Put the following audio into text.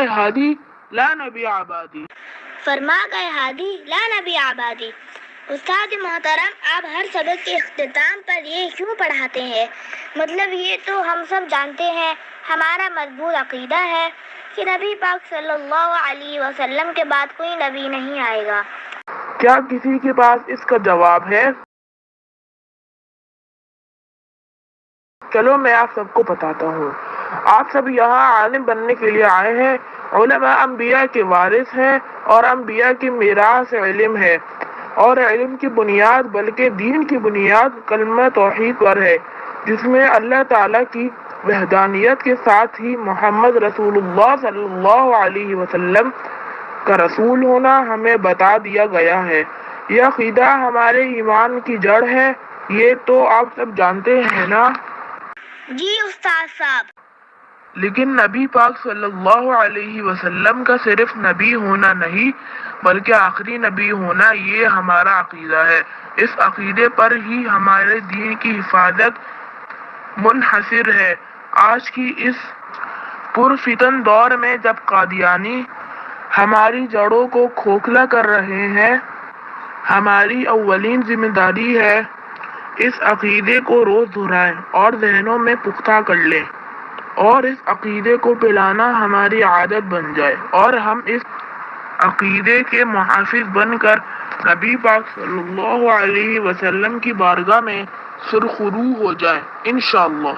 گئے ہادی لا نبی آبادی۔ فرما گئے ہادی لا نبی آبادی۔ استاد محترم، آپ ہر سبق کے اختتام پر یہ کیوں پڑھاتے ہیں؟ مطلب یہ تو ہم سب جانتے ہیں، ہمارا مضبوط عقیدہ ہے کہ نبی پاک صلی اللہ علیہ وسلم کے بعد کوئی نبی نہیں آئے گا۔ کیا کسی کے پاس اس کا جواب ہے؟ چلو میں آپ سب کو بتاتا ہوں۔ آپ سب یہاں عالم بننے کے لیے آئے ہیں۔ علماء انبیاء کے وارث ہیں اور انبیاء کی میراث علم ہے، اور علم کی بنیاد بلکہ دین کی بنیاد کلمہ توحید پر ہے، جس میں اللہ تعالیٰ کی وحدانیت کے ساتھ ہی محمد رسول اللہ صلی اللہ علیہ وسلم کا رسول ہونا ہمیں بتا دیا گیا ہے۔ یہ عقیدہ ہمارے ایمان کی جڑ ہے، یہ تو آپ سب جانتے ہیں نا؟ جی استاد صاحب۔ لیکن نبی پاک صلی اللہ علیہ وسلم کا صرف نبی ہونا نہیں بلکہ آخری نبی ہونا، یہ ہمارا عقیدہ ہے۔ اس عقیدے پر ہی ہمارے دین کی حفاظت منحصر ہے۔ آج کی اس پرفتن دور میں جب قادیانی ہماری جڑوں کو کھوکھلا کر رہے ہیں، ہماری اولین ذمہ داری ہے اس عقیدے کو روز دہرائیں اور ذہنوں میں پختہ کر لیں، اور اس عقیدے کو پھیلانا ہماری عادت بن جائے، اور ہم اس عقیدے کے محافظ بن کر نبی پاک صلی اللہ علیہ وسلم کی بارگاہ میں سرخرو ہو جائیں انشاءاللہ۔